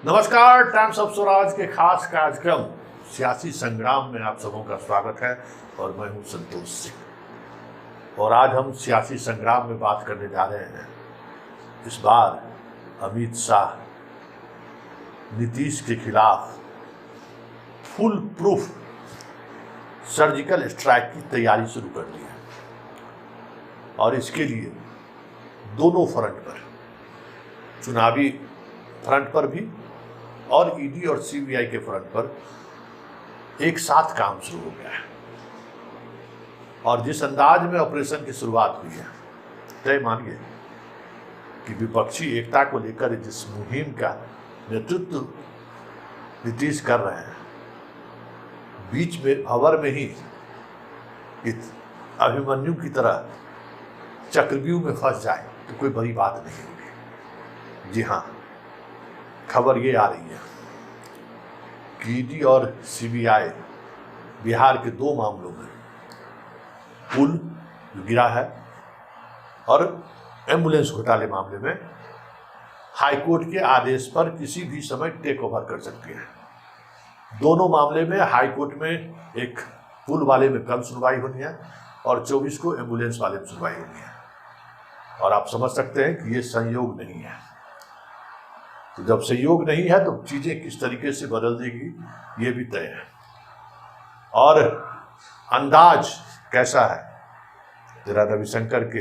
नमस्कार, times of Swaraj के खास कार्यक्रम सियासी संग्राम में आप सबों का स्वागत है और मैं हूं संतोष सिंह। और आज हम सियासी संग्राम में बात करने जा रहे हैं। इस बार अमित शाह नीतीश के खिलाफ फुल प्रूफ सर्जिकल स्ट्राइक की तैयारी शुरू कर दी है और इसके लिए दोनों फ्रंट पर, चुनावी फ्रंट पर भी और ईडी और सीबीआई के फ्रंट पर एक साथ काम शुरू हो गया है। और जिस अंदाज में ऑपरेशन की शुरुआत हुई है, तय मानिए कि विपक्षी एकता को लेकर जिस मुहिम का नेतृत्व नीतीश कर रहे हैं, बीच में भंवर में ही इस अभिमन्यु की तरह चक्रव्यूह में फंस जाए तो कोई बड़ी बात नहीं होगी। जी हाँ, खबर ये आ रही है कि ईडी और सीबीआई बिहार के दो मामलों में, पुल जो गिरा है और एम्बुलेंस घोटाले मामले में, हाईकोर्ट के आदेश पर किसी भी समय टेक ओवर कर सकती है। दोनों मामले में हाईकोर्ट में एक पुल वाले में कल सुनवाई होनी है और 24 को एम्बुलेंस वाले में सुनवाई होनी है। और आप समझ सकते हैं कि ये संयोग नहीं है। तो जब संयोग नहीं है तो चीजें किस तरीके से बदल देगी ये भी तय है। और अंदाज कैसा है, जरा रविशंकर के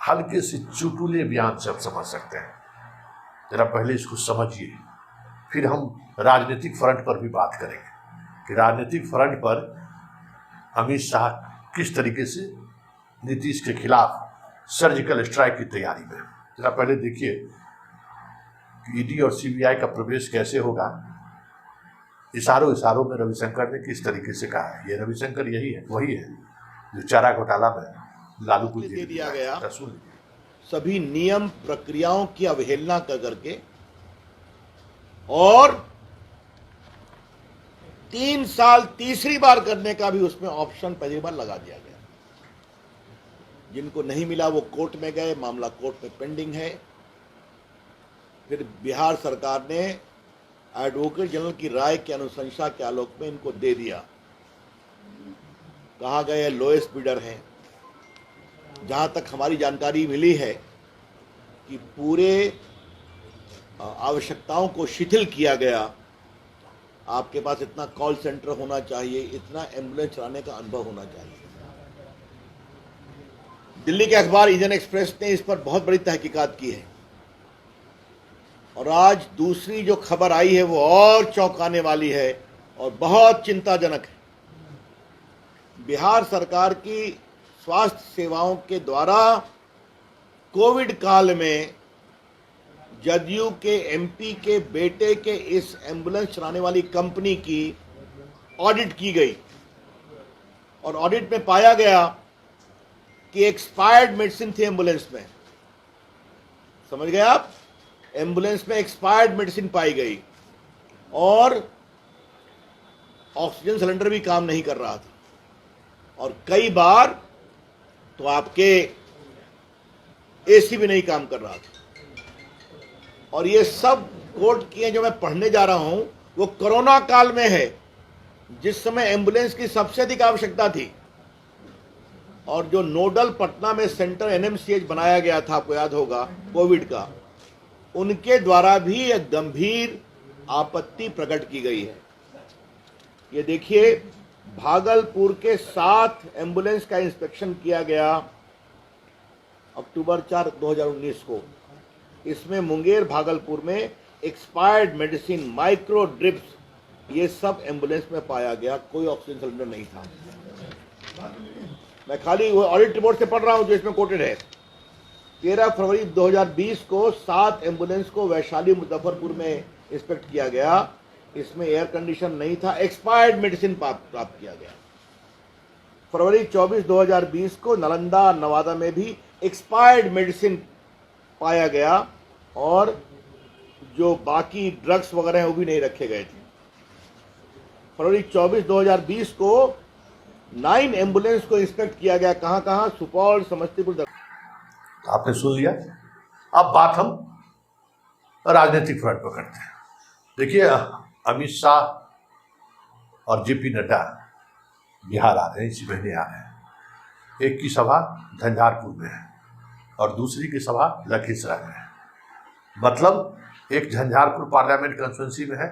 हल्के से चुटकुले बयान से आप समझ सकते हैं। जरा पहले इसको समझिए, फिर हम राजनीतिक फ्रंट पर भी बात करेंगे कि राजनीतिक फ्रंट पर अमित शाह किस तरीके से नीतीश के खिलाफ सर्जिकल स्ट्राइक की तैयारी में। जरा पहले देखिए ईडी और सीबीआई का प्रवेश कैसे होगा। इशारों में रविशंकर ने किस तरीके से कहा है। ये रविशंकर वही है जो चारा घोटाला में लालू को दे दिया गया। सभी नियम प्रक्रियाओं की अवहेलना करके और 3 साल तीसरी बार करने का भी उसमें ऑप्शन पहली बार लगा दिया गया। जिनको नहीं मिला वो कोर्ट में गए, मामला कोर्ट में पेंडिंग है। फिर बिहार सरकार ने एडवोकेट जनरल की राय की अनुशंसा के आलोक में इनको दे दिया। कहा गया लोएस्ट बिडर है। जहां तक हमारी जानकारी मिली है कि पूरे आवश्यकताओं को शिथिल किया गया। आपके पास इतना कॉल सेंटर होना चाहिए, इतना एम्बुलेंस चलाने का अनुभव होना चाहिए। दिल्ली के अखबार इंडियन एक्सप्रेस ने इस पर बहुत बड़ी तहकीकात की है और आज दूसरी जो खबर आई है वो और चौंकाने वाली है और बहुत चिंताजनक है। बिहार सरकार की स्वास्थ्य सेवाओं के द्वारा कोविड काल में जदयू के एमपी के बेटे के इस एम्बुलेंस चलाने वाली कंपनी की ऑडिट की गई और ऑडिट में पाया गया कि एक्सपायर्ड मेडिसिन थी एम्बुलेंस में। समझ गए आप? एम्बुलेंस में एक्सपायर्ड मेडिसिन पाई गई और ऑक्सीजन सिलेंडर भी काम नहीं कर रहा था और कई बार तो आपके एसी भी नहीं काम कर रहा था। और ये सब कोर्ट की जो मैं पढ़ने जा रहा हूं वो कोरोना काल में है, जिस समय एम्बुलेंस की सबसे अधिक आवश्यकता थी। और जो नोडल पटना में सेंटर एनएमसीएच बनाया गया था, आपको याद होगा, कोविड का, उनके द्वारा भी एक गंभीर आपत्ति प्रकट की गई है। ये देखिए, भागलपुर के 7 एम्बुलेंस का इंस्पेक्शन किया गया अक्टूबर 4, 2019 को। इसमें मुंगेर भागलपुर में एक्सपायर्ड मेडिसिन, माइक्रो ड्रिप्स, ये सब एम्बुलेंस में पाया गया। कोई ऑक्सीजन सिलेंडर नहीं था। मैं खाली वो ऑडिट रिपोर्ट से पढ़ रहा हूं जो इसमें कोटेड है। 13 फरवरी 2020 को 7 एम्बुलेंस को वैशाली मुजफ्फरपुर में इंस्पेक्ट किया गया। इसमें एयर कंडीशन नहीं था, एक्सपायर्ड मेडिसिन प्राप्त किया गया। फरवरी 24, 2020 को नालंदा नवादा में भी एक्सपायर्ड मेडिसिन पाया गया और जो बाकी ड्रग्स वगैरह हैं वो भी नहीं रखे गए थे। फरवरी 24, 2020 को 9 एम्बुलेंस को इंस्पेक्ट किया गया। कहां कहां? सुपौल, समस्तीपुर। आपने सुन लिया। अब बात हम राजनीतिक फ्रंट पर करते हैं। देखिए, अमित शाह और जेपी नड्डा बिहार आ रहे हैं, इसी महीने आ रहे हैं। एक की सभा झंझारपुर में है और दूसरी की सभा लखीसराय में है। मतलब एक झंझारपुर पार्लियामेंट कंस्टिट्यूंसी में है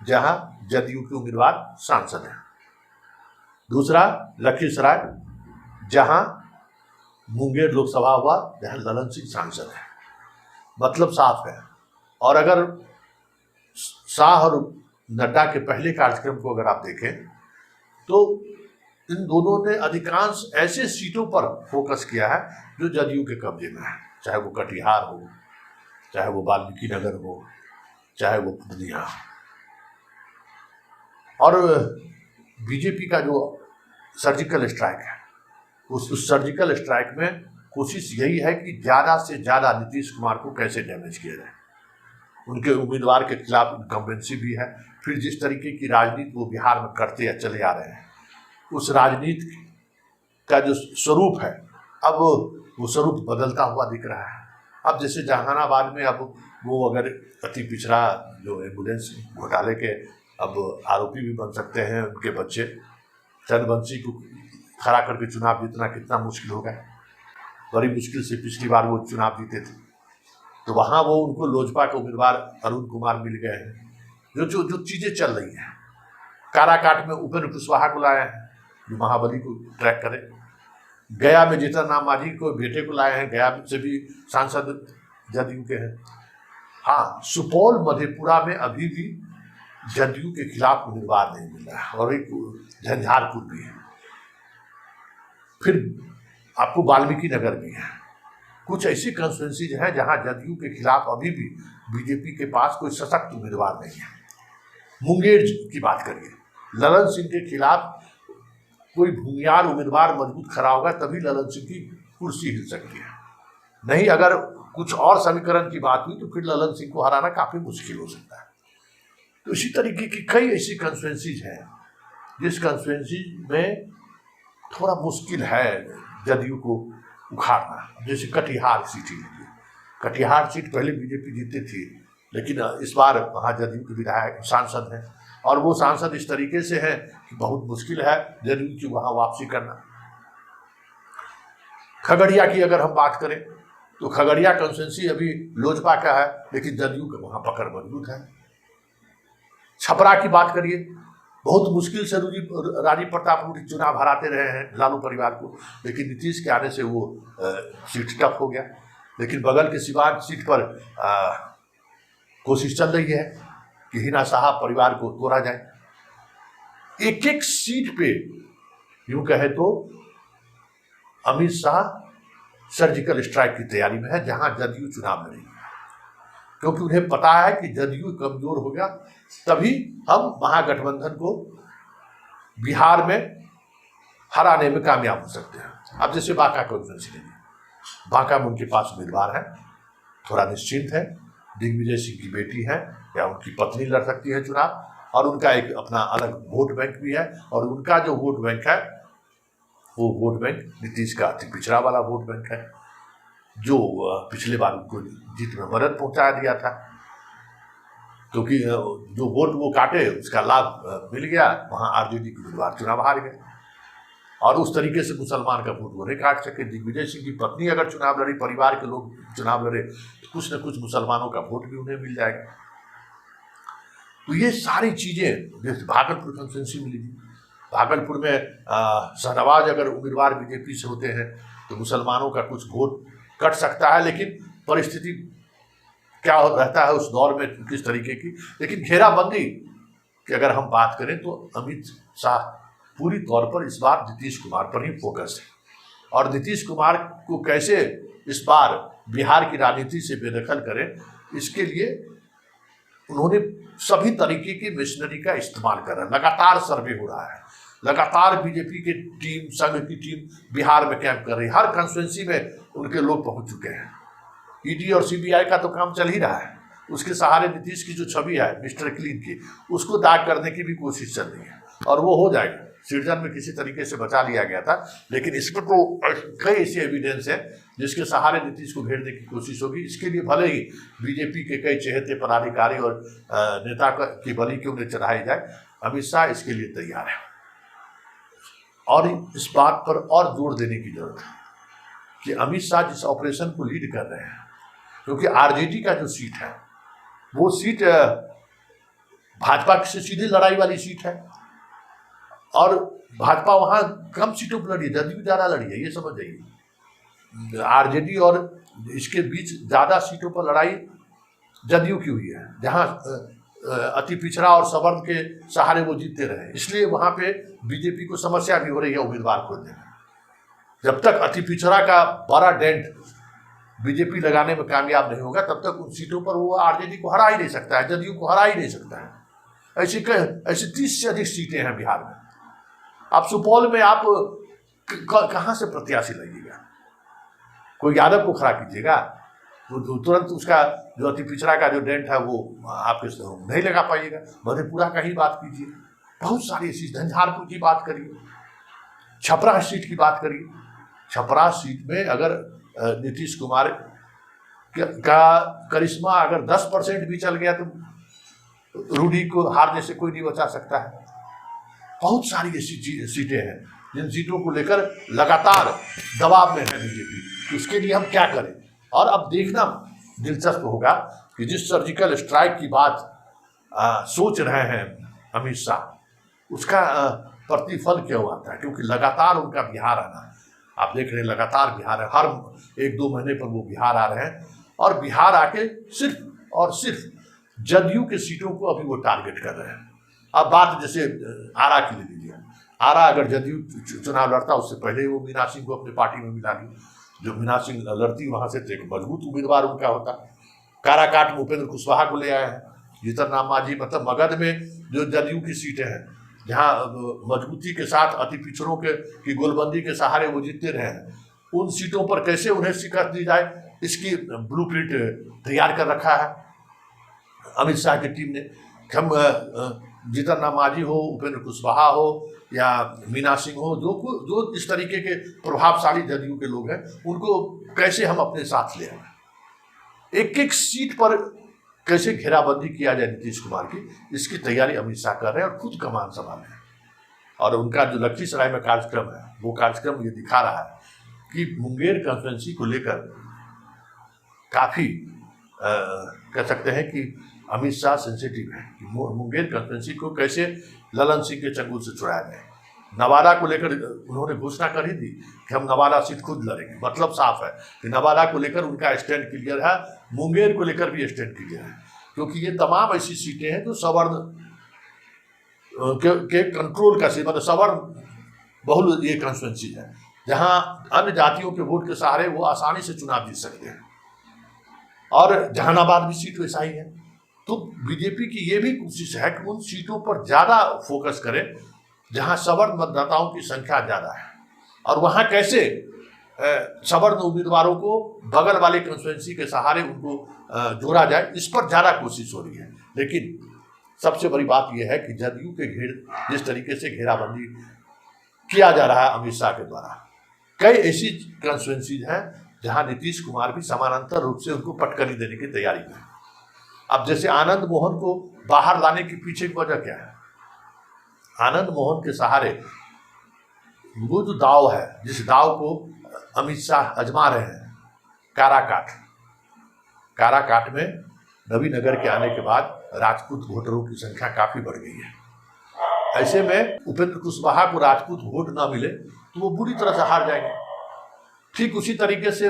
जहां जदयू के उम्मीदवार सांसद हैं, दूसरा लखीसराय जहां मुंगेर लोकसभा हुआ जहां ललन सिंह सांसद है। मतलब साफ है। और अगर शाह और नड्डा के पहले कार्यक्रम को अगर आप देखें तो इन दोनों ने अधिकांश ऐसे सीटों पर फोकस किया है जो जदयू के कब्जे में है, चाहे वो कटिहार हो, चाहे वो वाल्मीकि नगर हो, चाहे वो पूर्णिया हो। और बीजेपी का जो सर्जिकल स्ट्राइक है, उस सर्जिकल स्ट्राइक में कोशिश यही है कि ज़्यादा से ज़्यादा नीतीश कुमार को कैसे डैमेज किया जाए। उनके उम्मीदवार के खिलाफ इनकम्बेंसी भी है। फिर जिस तरीके की राजनीति वो बिहार में करते या चले आ रहे हैं, उस राजनीति का जो स्वरूप है अब वो स्वरूप बदलता हुआ दिख रहा है। अब जैसे जहानाबाद में अब वो अगर अति पिछड़ा जो एम्बुलेंस घोटाले के अब आरोपी भी बन सकते हैं, उनके बच्चे चंद्रवंशी को खड़ा करके चुनाव जीतना कितना मुश्किल होगा। बड़ी मुश्किल से पिछली बार वो चुनाव जीते थे, तो वहाँ वो उनको लोजपा के उम्मीदवार अरुण कुमार मिल गए हैं। जो चीज़ें चल रही हैं, काराकाट में उपेंद्र कुशवाहा को लाए हैं जो महाबली को ट्रैक करे, गया में जीतन राम मांझी को बेटे को लाए हैं, गया से भी सांसद जदयू के हैं। हाँ, सुपौल मधेपुरा में अभी भी जदयू के खिलाफ उम्मीदवार नहीं मिल रहा है और एक झंझारपुर भी है। फिर आपको वाल्मीकि नगर भी है। कुछ ऐसी कंस्टिट्यूंसीज हैं जहां जदयू के खिलाफ अभी भी बीजेपी के पास कोई सशक्त उम्मीदवार नहीं है। मुंगेर की बात करिए, ललन सिंह के खिलाफ कोई भूमियार उम्मीदवार मजबूत खड़ा होगा तभी ललन सिंह की कुर्सी हिल सकती है, नहीं अगर कुछ और समीकरण की बात हुई तो फिर ललन सिंह को हराना काफ़ी मुश्किल हो सकता है। तो इसी तरीके की कई ऐसी कंस्टिट्यूंसीज हैं जिस कंस्टिट्यूंसी में थोड़ा मुश्किल है जदयू को उखाड़ना। जैसे कटिहार सीट ही लीजिए, कटिहार सीट पहले बीजेपी जीती थी, लेकिन इस बार वहाँ जदयू के विधायक सांसद हैं और वो सांसद इस तरीके से हैं कि बहुत मुश्किल है जदयू की वहाँ वापसी करना। खगड़िया की अगर हम बात करें तो खगड़िया कंस्टिट्यूंसी अभी लोजपा का है, लेकिन जदयू का वहाँ पकड़ मजबूत है। छपरा की बात करिए, बहुत मुश्किल से राजीव प्रताप रूडी चुनाव हराते रहे हैं लालू परिवार को, लेकिन नीतीश के आने से वो सीट टफ हो गया। लेकिन बगल के सिवान सीट पर कोशिश चल रही है कि हिना साहब परिवार को तोड़ा जाए। एक एक सीट पे यूं कहे तो अमित शाह सर्जिकल स्ट्राइक की तैयारी में है जहां जदयू चुनाव लड़ेगी, क्योंकि उन्हें पता है कि जदयू कमजोर हो गया तभी हम महागठबंधन को बिहार में हराने में कामयाब हो सकते हैं। अब जैसे बांका कॉन्फ्रेंस लीजिए, बांका में उनके पास उम्मीदवार है, थोड़ा निश्चिंत है, दिग्विजय सिंह की बेटी है या उनकी पत्नी लड़ सकती है चुनाव और उनका एक अपना अलग वोट बैंक भी है और उनका जो वोट बैंक है वो वोट बैंक नीतीश का अति पिछड़ा वाला वोट बैंक है जो पिछले बार उनको जीत में मदद पहुंचा दिया था, क्योंकि जो वोट वो काटे उसका लाभ मिल गया, वहाँ आरजेडी के उम्मीदवार चुनाव हार गए और उस तरीके से मुसलमान का वोट वो नहीं काट सके। दिग्विजय सिंह की पत्नी अगर चुनाव लड़ी, परिवार के लोग चुनाव लड़े तो कुछ न कुछ मुसलमानों का वोट भी उन्हें मिल जाएगा। तो ये सारी चीज़ें जैसे भागलपुर कंस्टिट्यूंसी में लीजिए, भागलपुर में शाहनवाज अगर उम्मीदवार बीजेपी से होते हैं तो मुसलमानों का कुछ वोट कट सकता है, लेकिन परिस्थिति क्या रहता है उस दौर में किस तरीके की। लेकिन घेराबंदी की अगर हम बात करें तो अमित शाह पूरी तौर पर इस बार नीतीश कुमार पर ही फोकस है और नीतीश कुमार को कैसे इस बार बिहार की राजनीति से बेदखल करें इसके लिए उन्होंने सभी तरीके की मशीनरी का इस्तेमाल कर रहा है। लगातार सर्वे हो रहा है, लगातार बीजेपी की टीम, संघ की टीम बिहार में कैंप कर रही है, हर कंस्टिट्यूंसी में उनके लोग पहुंच चुके हैं। ईडी और सीबीआई का तो काम चल ही रहा है, उसके सहारे नीतीश की जो छवि है मिस्टर क्लीन की उसको दाग करने की भी कोशिश चल रही है और वो हो जाएगा। सिटीजन में किसी तरीके से बचा लिया गया था, लेकिन इसमें तो कई ऐसे एविडेंस है जिसके सहारे नीतीश को घेरने की कोशिश होगी। इसके लिए भले ही बीजेपी के कई चहेते पदाधिकारी और नेता की बलि क्यों न चढ़ाई जाए, अमित शाह इसके लिए तैयार है। और इस बात पर और जोर देने की जरूरत है कि अमित शाह जिस ऑपरेशन को लीड कर रहे हैं, क्योंकि आरजेडी का जो सीट है वो सीट भाजपा से सीधी लड़ाई वाली सीट है, और भाजपा वहां कम सीटों पर लड़ी है, जदयू ज्यादा लड़ी है, ये समझ जाइए। आरजेडी और इसके बीच ज्यादा सीटों पर लड़ाई जदयू की हुई है, जहां अति पिछड़ा और सवर्ण के सहारे वो जीतते रहे, इसलिए वहां पे बीजेपी को समस्या भी हो रही है उम्मीदवार खोजने में। जब तक अति पिछड़ा का बड़ा डेंट बीजेपी लगाने में कामयाब नहीं होगा, तब तक उन सीटों पर वो आरजेडी को हरा ही नहीं सकता है, जदयू को हरा ही नहीं सकता है। ऐसी 30 से अधिक सीटें हैं बिहार में। आप सुपौल में आप कहाँ से प्रत्याशी लाइएगा? कोई यादव को खड़ा कीजिएगा तो तुरंत उसका जो अति पिछड़ा का जो डेंट है वो आपके नहीं लगा पाइएगा। मधेपुरा का ही बात कीजिए, बहुत सारी सीट, झंझारपुर की बात करिए, छपरा सीट की बात करिए। छपरा सीट में अगर नीतीश कुमार का करिश्मा अगर 10% भी चल गया तो रूडी को हारने से कोई नहीं बचा सकता है। बहुत सारी ऐसी सीटें हैं जिन सीटों को लेकर लगातार दबाव में है बीजेपी। उसके लिए हम क्या करें? और अब देखना दिलचस्प होगा कि जिस सर्जिकल स्ट्राइक की बात सोच रहे हैं अमित शाह, उसका प्रतिफल क्या आता है, क्योंकि लगातार उनका बिहार आना है। आप देख रहे हैं लगातार बिहार है, हर 1-2 महीने पर वो बिहार आ रहे हैं, और बिहार आके सिर्फ और सिर्फ जदयू के सीटों को अभी वो टारगेट कर रहे हैं। अब बात जैसे आरा की ले लीजिए, आरा अगर जदयू चुनाव लड़ता, उससे पहले वो मीना सिंह को अपनी पार्टी में मिला ली। जो मीना सिंह लड़ती वहां से तो एक मजबूत उम्मीदवार उनका होता। काराकाट में उपेंद्र कुशवाहा को ले आए हैं, जीतन राम मांझी। मतलब मगध में जो जदयू की सीटें हैं, जहाँ मजबूती के साथ अति पिछड़ों की गोलबंदी के सहारे वो जीतते रहे हैं, उन सीटों पर कैसे उन्हें शिकस्त दी जाए, इसकी ब्लूप्रिंट तैयार कर रखा है अमित शाह की टीम ने। हम जीतन राम मांझी हो, उपेंद्र कुशवाहा हो या मीना सिंह हो, जो इस तरीके के प्रभावशाली जदयू के लोग हैं, उनको कैसे हम अपने साथ ले आए, एक एक सीट पर कैसे घेराबंदी किया जाए नीतीश कुमार की, इसकी तैयारी अमित शाह कर रहे हैं और खुद कमान संभाल रहे हैं। और उनका जो लखीसराय में कार्यक्रम है, वो कार्यक्रम ये दिखा रहा है कि मुंगेर कॉन्स्टिट्यूंसी को लेकर काफ़ी कह सकते हैं कि अमित शाह सेंसिटिव है कि मुंगेर कॉन्स्टिट्यूंसी को कैसे ललन सिंह के चंगुल से छुड़ाया जाए। नवादा को लेकर उन्होंने घोषणा कर ही दी कि हम नवादा सीट खुद लड़ेंगे। मतलब साफ है कि नवादा को लेकर उनका स्टैंड क्लियर है, मुंगेर को लेकर भी स्टैंड क्लियर है, क्योंकि ये तमाम ऐसी सीटें हैं जो सवर्ण के कंट्रोल का मतलब सवर्ण बहुल ये कॉन्स्टिट्यूंसी है, जहां अन्य जातियों के वोट के सहारे वो आसानी से चुनाव जीत सकते हैं। और जहानाबाद भी सीट वैसा ही है। तो बीजेपी की ये भी कोशिश है कि उन सीटों पर ज़्यादा फोकस करें जहां सवर्ण मतदाताओं की संख्या ज़्यादा है, और वहां कैसे सवर्ण उम्मीदवारों को बगल वाले कॉन्स्टिट्यूंसी के सहारे उनको जोड़ा जाए, इस पर ज़्यादा कोशिश हो रही है। लेकिन सबसे बड़ी बात यह है कि जदयू के जिस तरीके से घेराबंदी किया जा रहा है अमित शाह के द्वारा, कई ऐसी कॉन्स्टिट्यूंसीज हैं जहां नीतीश कुमार भी समानांतर रूप से उनको पटकनी देने की तैयारी में है। अब जैसे आनंद मोहन को बाहर लाने के पीछे की वजह क्या है? आनंद मोहन के सहारे वो जो दाव है, जिस दाव को अमित शाह आजमा रहे हैं, काराकाट में नवीनगर के आने के बाद राजपूत वोटरों की संख्या काफी बढ़ गई है। ऐसे में उपेंद्र कुशवाहा को राजपूत वोट ना मिले तो वो बुरी तरह से हार जाएंगे। ठीक उसी तरीके से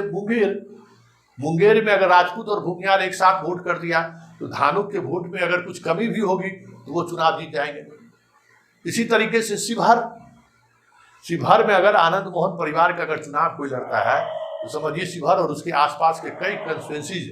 मुंगेर में अगर राजपूत और भूमियार एक साथ वोट कर दिया तो धानुक के वोट में अगर कुछ कमी भी होगी तो वो चुनाव जीत जाएंगे। इसी तरीके से शिवहर में अगर आनंद मोहन परिवार का अगर चुनाव कोई लड़ता है तो समझिए शिवहर और उसके आसपास के कई कंस्टिट्यूंसीज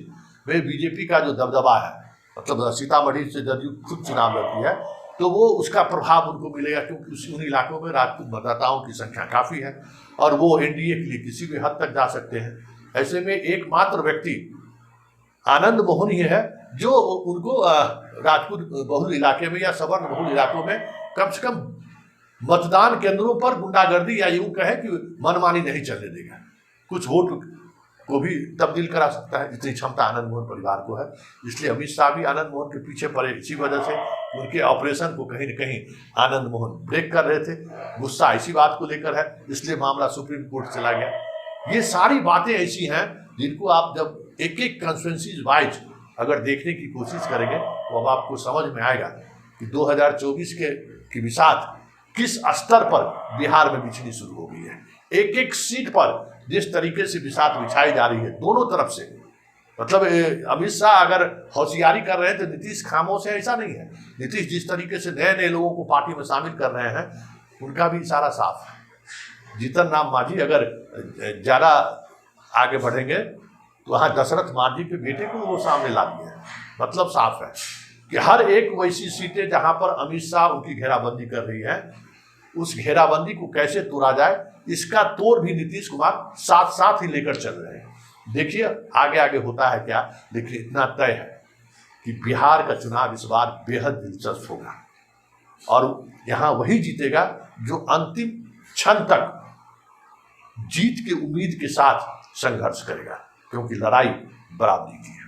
में बीजेपी का जो दबदबा है, मतलब सीतामढ़ी से जदयू खुद चुनाव लड़ती है तो वो उसका प्रभाव उनको मिलेगा, क्योंकि उन इलाकों में राजपूत मतदाताओं की संख्या काफ़ी है और वो एनडीए के लिए किसी भी हद तक जा सकते हैं। ऐसे में एकमात्र व्यक्ति आनंद मोहन ही है जो उनको राजपूत बहुल इलाके में या सवर्ण बहुल इलाकों में कम से कम मतदान केंद्रों पर गुंडागर्दी या यूं कहे कि मनमानी नहीं चलने देगा। कुछ वोट को भी तब्दील करा सकता है जितनी क्षमता आनंद मोहन परिवार को है। इसलिए अमित शाह भी आनंद मोहन के पीछे पड़े, इसी वजह से उनके ऑपरेशन को कहीं न कहीं आनंद मोहन ब्रेक कर रहे थे। गुस्सा इसी बात को लेकर है, इसलिए मामला सुप्रीम कोर्ट चला गया। ये सारी बातें ऐसी हैं जिनको आप जब एक एक कंस्टिट्यूंसीज वाइज अगर देखने की कोशिश करेंगे तो अब आपको समझ में आएगा कि 2024 के बिसात किस स्तर पर बिहार में बिछनी शुरू हो गई है। एक एक सीट पर जिस तरीके से बिसात बिछाई जा रही है दोनों तरफ से, मतलब अमित शाह अगर होशियारी कर रहे हैं तो नीतीश खामोश है, ऐसा नहीं है। नीतीश जिस तरीके से नए नए लोगों को पार्टी में शामिल कर रहे हैं उनका भी इशारा साफ है। जीतन राम मांझी अगर ज़्यादा आगे बढ़ेंगे तो वहाँ दशरथ मांझी के बेटे को वो सामने ला दिए हैं। मतलब साफ है कि हर एक वैसी सीटें जहाँ पर अमित शाह उनकी घेराबंदी कर रही है, उस घेराबंदी को कैसे तोड़ा जाए इसका तोड़ भी नीतीश कुमार साथ साथ ही लेकर चल रहे हैं। देखिए आगे आगे होता है क्या, लेकिन इतना तय है कि बिहार का चुनाव इस बार बेहद दिलचस्प होगा और यहाँ वही जीतेगा जो अंतिम क्षण तक जीत के उम्मीद के साथ संघर्ष करेगा, क्योंकि लड़ाई बराबरी की है।